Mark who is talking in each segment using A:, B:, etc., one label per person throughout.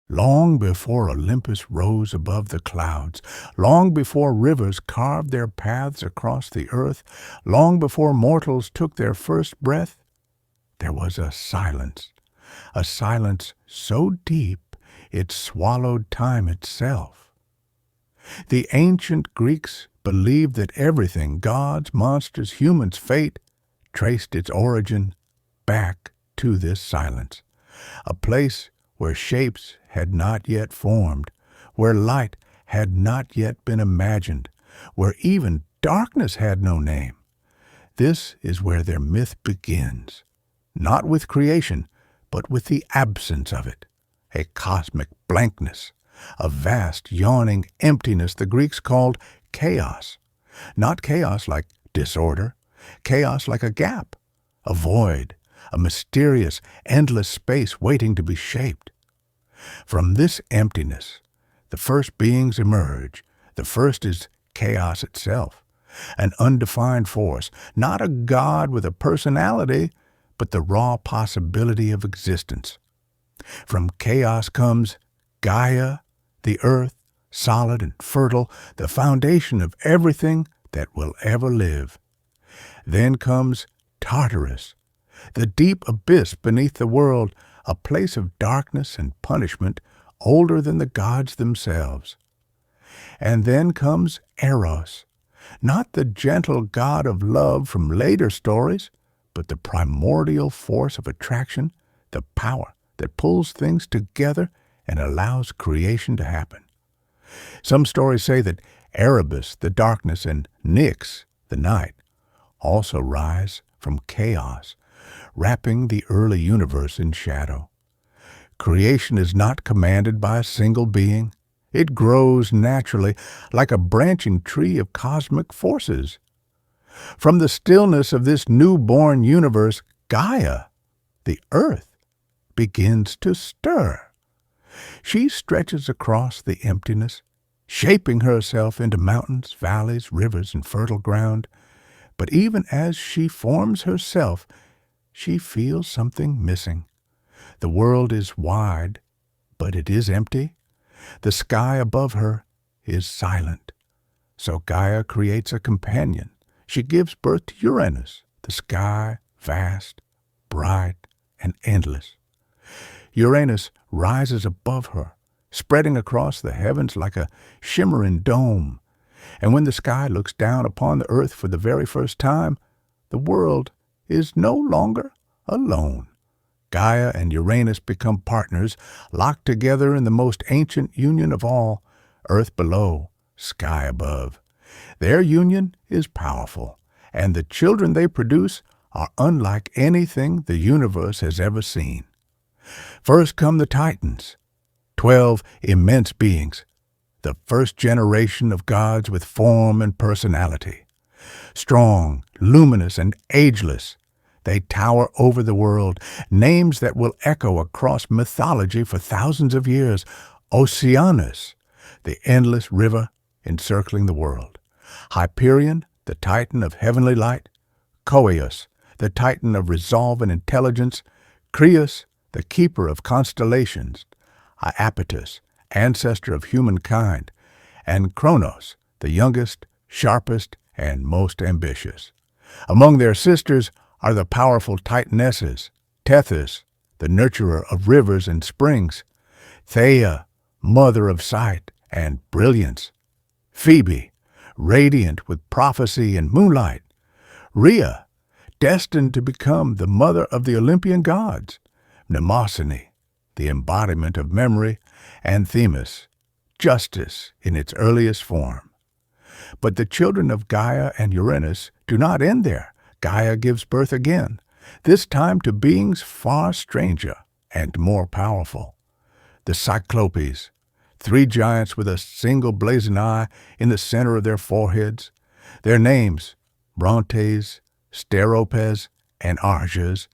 A: Long before Olympus rose above the clouds, long before rivers carved their paths across the earth, long before mortals took their first breath, there was a silence so deep it swallowed time itself. The ancient Greeks believed that everything, gods, monsters, humans, fate, traced its origin back to this silence, a place where shapes had not yet formed, where light had not yet been imagined, where even darkness had no name. This is where their myth begins, not with creation, but with the absence of it, a cosmic blankness, a vast, yawning emptiness the Greeks called chaos. Not chaos like disorder, chaos like a gap, a void, a mysterious, endless space waiting to be shaped. From this emptiness, the first beings emerge. The first is chaos itself, an undefined force, not a god with a personality, but the raw possibility of existence. From chaos comes Gaia, the earth, solid and fertile, the foundation of everything that will ever live. Then comes Tartarus, the deep abyss beneath the world, a place of darkness and punishment older than the gods themselves. And then comes Eros, not the gentle god of love from later stories, but the primordial force of attraction, the power that pulls things together and allows creation to happen. Some stories say that Erebus, the darkness, and Nyx, the night, also rise from chaos, wrapping the early universe in shadow. Creation is not commanded by a single being. It grows naturally, like a branching tree of cosmic forces. From the stillness of this newborn universe, Gaia, the earth, begins to stir. She stretches across the emptiness, shaping herself into mountains, valleys, rivers, and fertile ground. But even as she forms herself, she feels something missing. The world is wide, but it is empty. The sky above her is silent. So Gaia creates a companion. She gives birth to Uranus, the sky, vast, bright, and endless. Uranus rises above her, spreading across the heavens like a shimmering dome. And when the sky looks down upon the earth for the very first time, the world is no longer alone. Gaia and Uranus become partners, locked together in the most ancient union of all, earth below, sky above. Their union is powerful, and the children they produce are unlike anything the universe has ever seen. First come the Titans, 12 immense beings, the first generation of gods with form and personality. Strong, luminous, and ageless, they tower over the world, names that will echo across mythology for thousands of years. Oceanus, the endless river encircling the world. Hyperion, the titan of heavenly light. Coeus, the titan of resolve and intelligence. Creus, the keeper of constellations. Iapetus, ancestor of humankind. And Kronos, the youngest, sharpest, and most ambitious. Among their sisters are the powerful titanesses, Tethys, the nurturer of rivers and springs, Theia, mother of sight and brilliance, Phoebe, radiant with prophecy and moonlight, Rhea, destined to become the mother of the Olympian gods, Mnemosyne, the embodiment of memory, and Themis, justice in its earliest form. But the children of Gaia and Uranus do not end there. Gaia gives birth again, this time to beings far stranger and more powerful. The Cyclopes, 3 giants with a single blazing eye in the center of their foreheads. Their names, Brontes, Steropes, and Arges,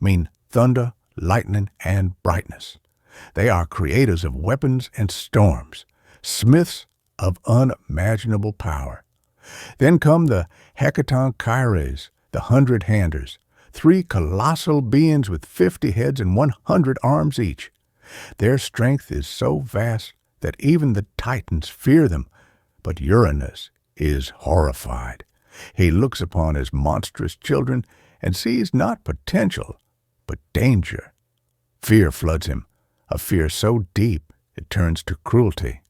A: mean thunder, lightning, and brightness. They are creators of weapons and storms, smiths of unimaginable power. Then come the Hecatonchires, the 100-handers, 3 colossal beings with 50 heads and 100 arms each. Their strength is so vast that even the Titans fear them, but Uranus is horrified. He looks upon his monstrous children and sees not potential, but danger. Fear floods him, a fear so deep it turns to cruelty.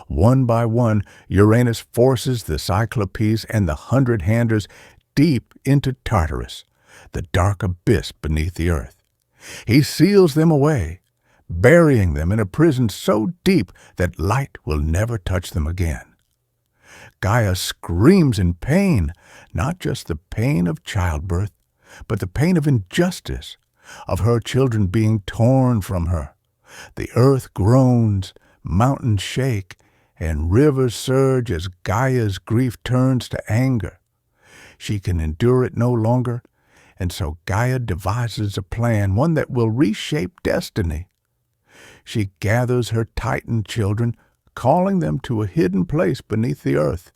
A: One by one, Uranus forces the Cyclopes and the 100-handers deep into Tartarus, the dark abyss beneath the earth. He seals them away, burying them in a prison so deep that light will never touch them again. Gaia screams in pain, not just the pain of childbirth, but the pain of injustice, of her children being torn from her. The earth groans, mountains shake, and rivers surge as Gaia's grief turns to anger. She can endure it no longer, and so Gaia devises a plan, one that will reshape destiny. She gathers her Titan children, calling them to a hidden place beneath the earth.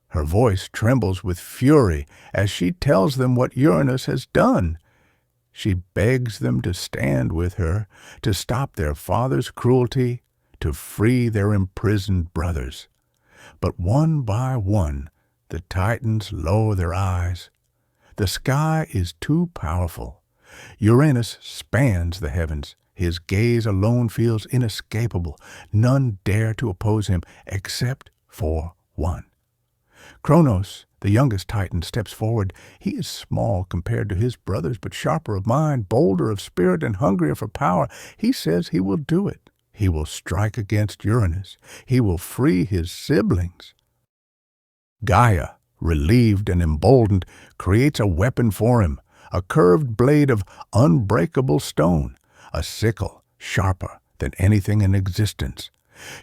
A: Her voice trembles with fury as she tells them what Uranus has done. She begs them to stand with her, to stop their father's cruelty, to free their imprisoned brothers. But one by one, the Titans lower their eyes. The sky is too powerful. Uranus spans the heavens. His gaze alone feels inescapable. None dare to oppose him except for one. Kronos, the youngest Titan, steps forward. He is small compared to his brothers, but sharper of mind, bolder of spirit, and hungrier for power. He says he will do it. He will strike against Uranus. He will free his siblings. Gaia, relieved and emboldened, creates a weapon for him, a curved blade of unbreakable stone, a sickle sharper than anything in existence.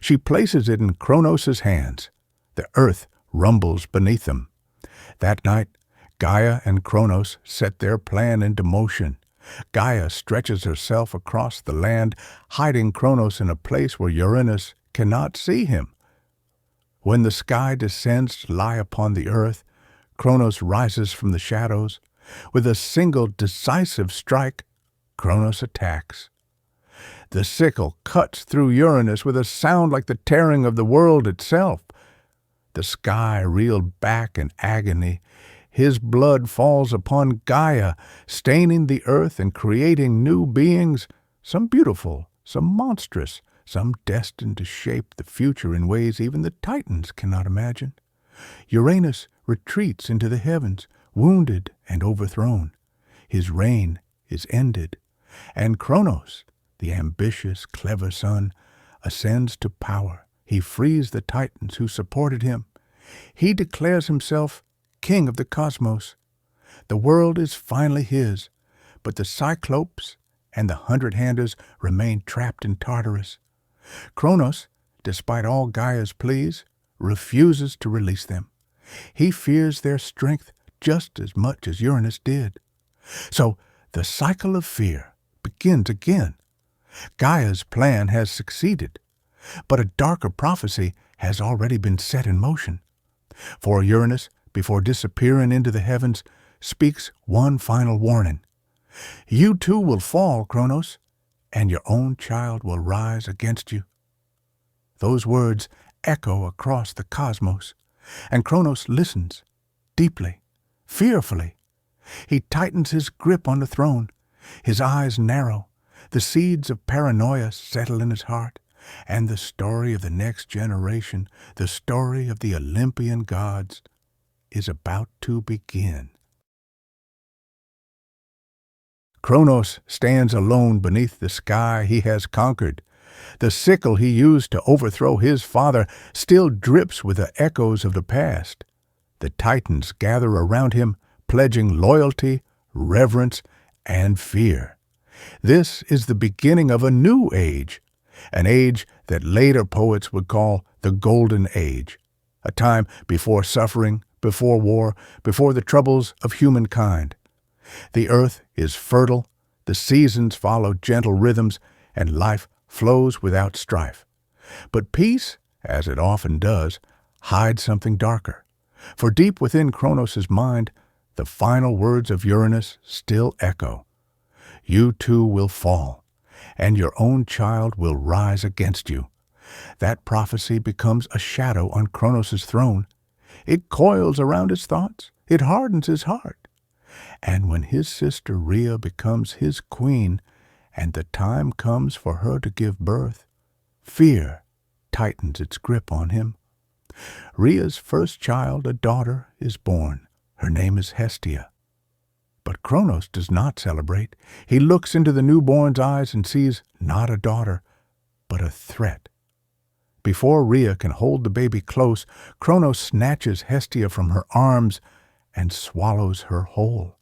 A: She places it in Kronos' hands. The earth rumbles beneath them. That night, Gaia and Kronos set their plan into motion. Gaia stretches herself across the land, hiding Kronos in a place where Uranus cannot see him. When the sky descends to lie upon the earth, Kronos rises from the shadows. With a single decisive strike, Kronos attacks. The sickle cuts through Uranus with a sound like the tearing of the world itself. The sky reeled back in agony. His blood falls upon Gaia, staining the earth and creating new beings, some beautiful, some monstrous, some destined to shape the future in ways even the Titans cannot imagine. Uranus retreats into the heavens, wounded and overthrown. His reign is ended, and Kronos, the ambitious, clever son, ascends to power. He frees the Titans who supported him. He declares himself king of the cosmos. The world is finally his, but the Cyclopes and the 100-handers remain trapped in Tartarus. Kronos, despite all Gaia's pleas, refuses to release them. He fears their strength just as much as Uranus did. So the cycle of fear begins again. Gaia's plan has succeeded, but a darker prophecy has already been set in motion. For Uranus, before disappearing into the heavens, speaks one final warning. You too will fall, Kronos, and your own child will rise against you. Those words echo across the cosmos, and Kronos listens, deeply, fearfully. He tightens his grip on the throne. His eyes narrow. The seeds of paranoia settle in his heart, and the story of the next generation, the story of the Olympian gods, is about to begin. Kronos stands alone beneath the sky he has conquered. The sickle he used to overthrow his father still drips with the echoes of the past. The Titans gather around him, pledging loyalty, reverence, and fear. This is the beginning of a new age, an age that later poets would call the Golden Age, a time before suffering, before war, before the troubles of humankind. The earth is fertile, the seasons follow gentle rhythms, and life flows without strife. But peace, as it often does, hides something darker. For deep within Kronos' mind, the final words of Uranus still echo. You too will fall, and your own child will rise against you. That prophecy becomes a shadow on Kronos' throne. It coils around his thoughts. It hardens his heart. And when his sister Rhea becomes his queen, and the time comes for her to give birth, fear tightens its grip on him. Rhea's first child, a daughter, is born. Her name is Hestia. But Kronos does not celebrate. He looks into the newborn's eyes and sees not a daughter, but a threat. Before Rhea can hold the baby close, Kronos snatches Hestia from her arms and swallows her whole.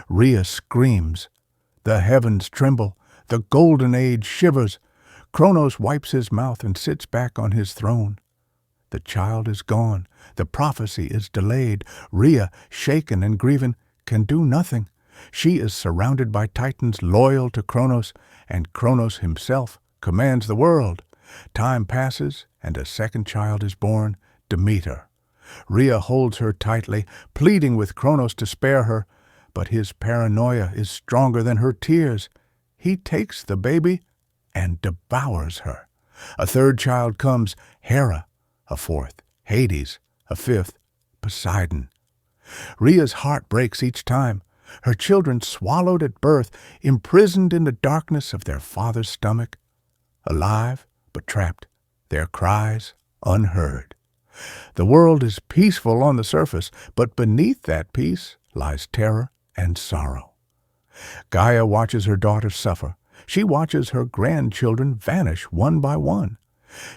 A: Rhea screams. The heavens tremble. The golden age shivers. Kronos wipes his mouth and sits back on his throne. The child is gone. The prophecy is delayed. Rhea, shaken and grieving, can do nothing. She is surrounded by titans loyal to Kronos, and Kronos himself commands the world. Time passes, and a second child is born, Demeter. Rhea holds her tightly, pleading with Kronos to spare her, but his paranoia is stronger than her tears. He takes the baby and devours her. A third child comes, Hera, a fourth, Hades, a fifth, Poseidon. Rhea's heart breaks each time. Her children swallowed at birth, imprisoned in the darkness of their father's stomach, alive but trapped, their cries unheard. The world is peaceful on the surface, but beneath that peace lies terror and sorrow. Gaia watches her daughters suffer. She watches her grandchildren vanish one by one.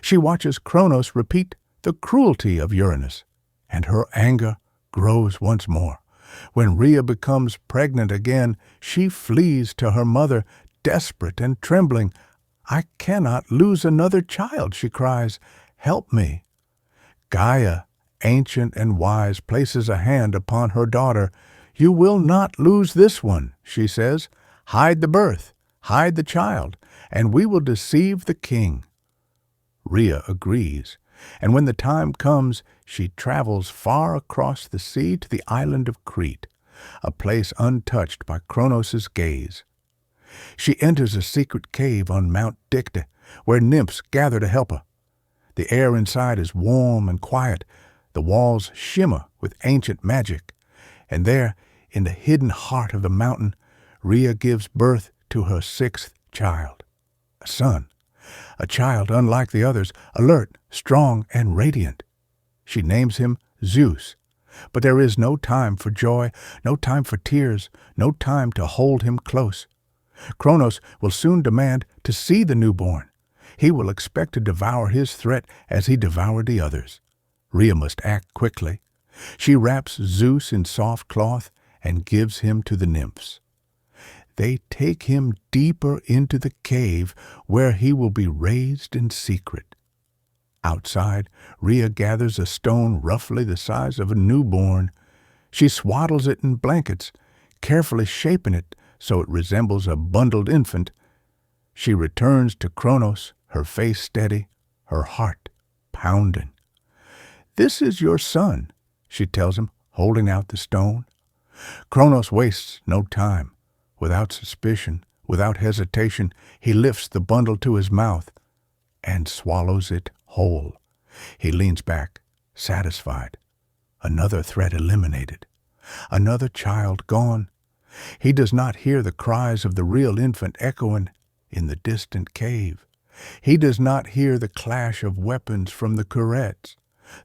A: She watches Kronos repeat the cruelty of Uranus, and her anger grows once more. When Rhea becomes pregnant again, she flees to her mother, desperate and trembling. I cannot lose another child, she cries. Help me. Gaia, ancient and wise, places a hand upon her daughter. You will not lose this one, she says. Hide the birth, hide the child, and we will deceive the king. Rhea agrees, and when the time comes, she travels far across the sea to the island of Crete, a place untouched by Kronos' gaze. She enters a secret cave on Mount Dicte, where nymphs gather to help her. The air inside is warm and quiet. The walls shimmer with ancient magic. And there, in the hidden heart of the mountain, Rhea gives birth to her sixth child, a son. A child unlike the others, alert, strong, and radiant. She names him Zeus. But there is no time for joy, no time for tears, no time to hold him close. Kronos will soon demand to see the newborn. He will expect to devour his threat as he devoured the others. Rhea must act quickly. She wraps Zeus in soft cloth and gives him to the nymphs. They take him deeper into the cave where he will be raised in secret. Outside, Rhea gathers a stone roughly the size of a newborn. She swaddles it in blankets, carefully shaping it so it resembles a bundled infant. She returns to Kronos, her face steady, her heart pounding. This is your son, she tells him, holding out the stone. Kronos wastes no time. Without suspicion, without hesitation, he lifts the bundle to his mouth and swallows it whole. He leans back, satisfied. Another threat eliminated. Another child gone. He does not hear the cries of the real infant echoing in the distant cave. He does not hear the clash of weapons from the Curetes,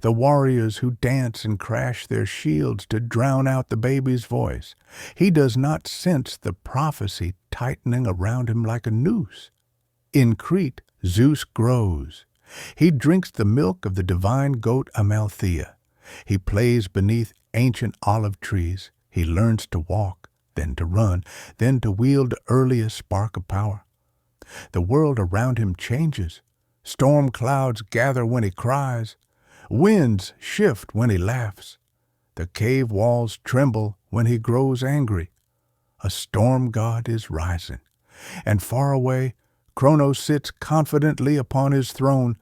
A: the warriors who dance and crash their shields to drown out the baby's voice. He does not sense the prophecy tightening around him like a noose. In Crete, Zeus grows. He drinks the milk of the divine goat Amalthea. He plays beneath ancient olive trees. He learns to walk, then to run, then to wield the earliest spark of power. The world around him changes. Storm clouds gather when he cries. Winds shift when he laughs. The cave walls tremble when he grows angry. A storm god is rising, and far away, Kronos sits confidently upon his throne,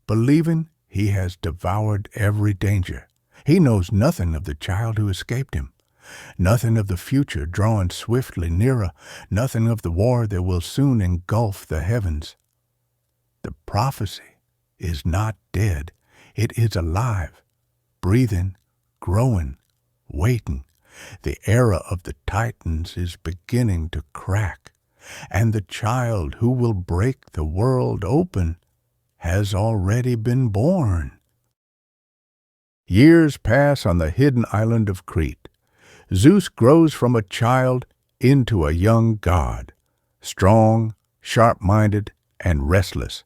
A: believing he has devoured every danger. He knows nothing of the child who escaped him. Nothing of the future drawing swiftly nearer, nothing of the war that will soon engulf the heavens. The prophecy is not dead. It is alive, breathing, growing, waiting. The era of the Titans is beginning to crack, and the child who will break the world open has already been born. Years pass on the hidden island of Crete. Zeus grows from a child into a young god, strong, sharp-minded, and restless.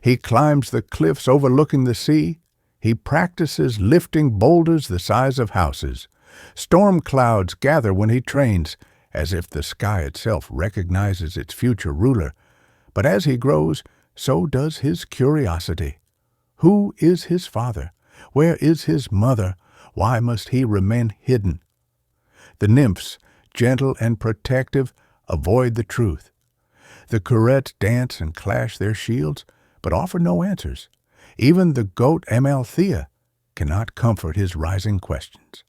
A: He climbs the cliffs overlooking the sea. He practices lifting boulders the size of houses. Storm clouds gather when he trains, as if the sky itself recognizes its future ruler. But as he grows, so does his curiosity. Who is his father? Where is his mother? Why must he remain hidden? The nymphs, gentle and protective, avoid the truth. The Curettes dance and clash their shields, but offer no answers. Even the goat Amalthea cannot comfort his rising questions.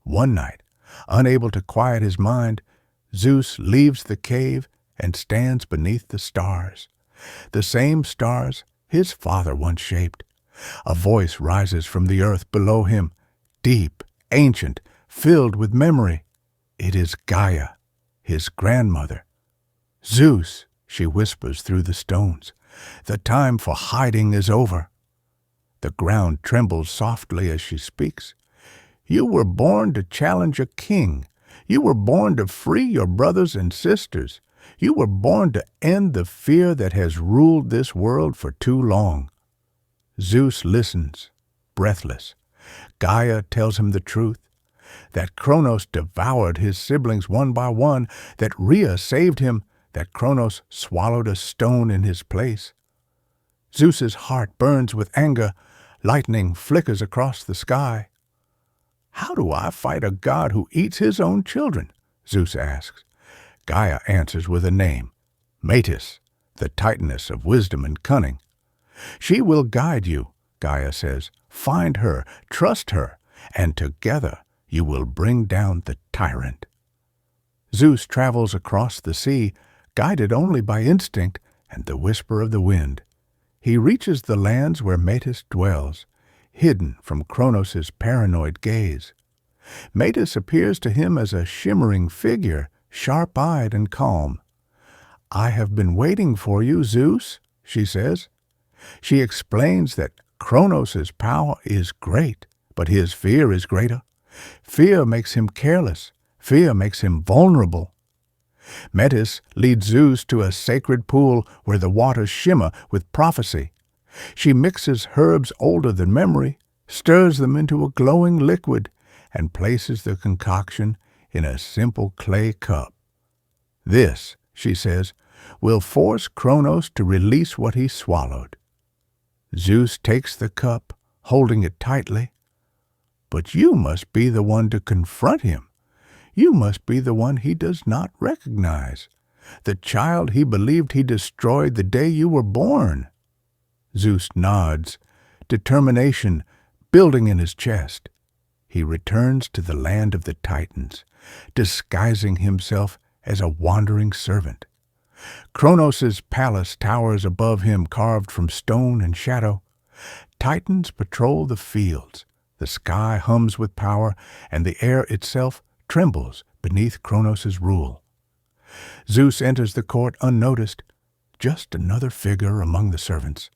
A: One night, unable to quiet his mind, Zeus leaves the cave and stands beneath the stars. The same stars his father once shaped. A voice rises from the earth below him, deep, ancient, filled with memory. It is Gaia, his grandmother. "Zeus," she whispers through the stones, "the time for hiding is over." The ground trembles softly as she speaks. "You were born to challenge a king. You were born to free your brothers and sisters. You were born to end the fear that has ruled this world for too long." Zeus listens, breathless. Gaia tells him the truth, that Kronos devoured his siblings one by one, that Rhea saved him, that Kronos swallowed a stone in his place. Zeus's heart burns with anger. Lightning flickers across the sky. "How do I fight a god who eats his own children?" Zeus asks. Gaia answers with a name, Metis, the Titaness of wisdom and cunning. "She will guide you," Gaia says. "Find her, trust her, and together you will bring down the tyrant." Zeus travels across the sea, guided only by instinct and the whisper of the wind. He reaches the lands where Metis dwells, hidden from Kronos' paranoid gaze. Metis appears to him as a shimmering figure, sharp-eyed and calm. "I have been waiting for you, Zeus," she says. She explains that Kronos' power is great, but his fear is greater. Fear makes him careless. Fear makes him vulnerable. Metis leads Zeus to a sacred pool where the waters shimmer with prophecy. She mixes herbs older than memory, stirs them into a glowing liquid, and places the concoction in a simple clay cup. "This," she says, "will force Kronos to release what he swallowed." Zeus takes the cup, holding it tightly. "But you must be the one to confront him. You must be the one he does not recognize, the child he believed he destroyed the day you were born." Zeus nods, determination building in his chest. He returns to the land of the Titans, disguising himself as a wandering servant. Kronos' palace towers above him, carved from stone and shadow. Titans patrol the fields. The sky hums with power, and the air itself trembles beneath Kronos' rule. Zeus enters the court unnoticed, just another figure among the servants.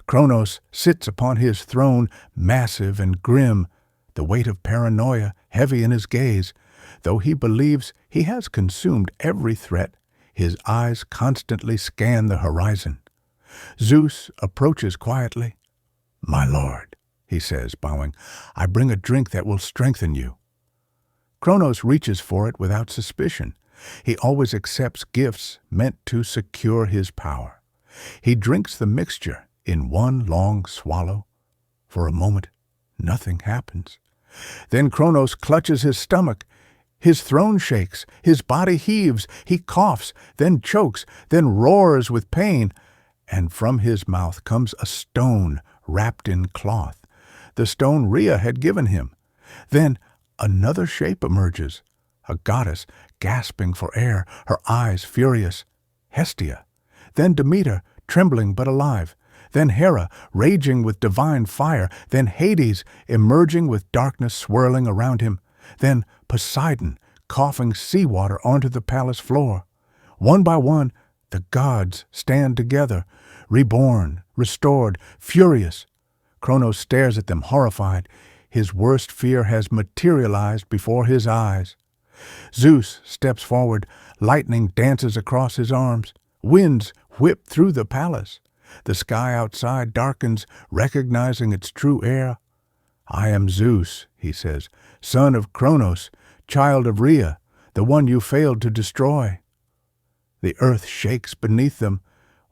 A: Kronos sits upon his throne, massive and grim, the weight of paranoia heavy in his gaze. Though he believes he has consumed every threat, his eyes constantly scan the horizon. Zeus approaches quietly. "My lord," he says, bowing, "I bring a drink that will strengthen you." Kronos reaches for it without suspicion. He always accepts gifts meant to secure his power. He drinks the mixture in one long swallow. For a moment, nothing happens. Then Kronos clutches his stomach. His throne shakes, his body heaves, he coughs, then chokes, then roars with pain, and from his mouth comes a stone wrapped in cloth, the stone Rhea had given him. Then Another shape emerges, a goddess gasping for air, her eyes furious. Hestia. Then Demeter, trembling but alive. Then Hera, raging with divine fire. Then Hades, emerging with darkness swirling around him. Then Poseidon, coughing seawater onto the palace floor. One by one, the gods stand together, reborn, restored, furious. Kronos stares at them horrified. His worst fear has materialized before his eyes. Zeus steps forward. Lightning dances across his arms. Winds whip through the palace. The sky outside darkens, recognizing its true heir. "I am Zeus," he says, "son of Kronos, child of Rhea, the one you failed to destroy." The earth shakes beneath them.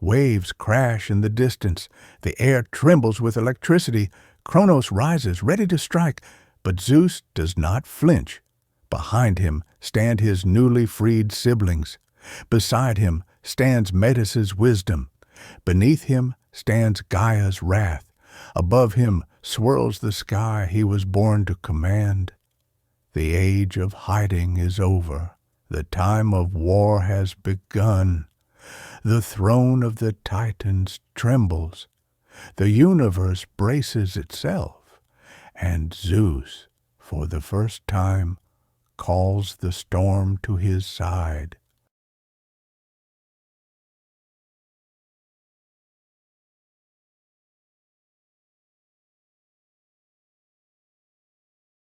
A: Waves crash in the distance. The air trembles with electricity. Kronos rises, ready to strike, but Zeus does not flinch. Behind him stand his newly freed siblings. Beside him stands Metis' wisdom. Beneath him stands Gaia's wrath. Above him swirls the sky he was born to command. The age of hiding is over. The time of war has begun. The throne of the Titans trembles. The universe braces itself, and Zeus, for the first time, calls the storm to his side.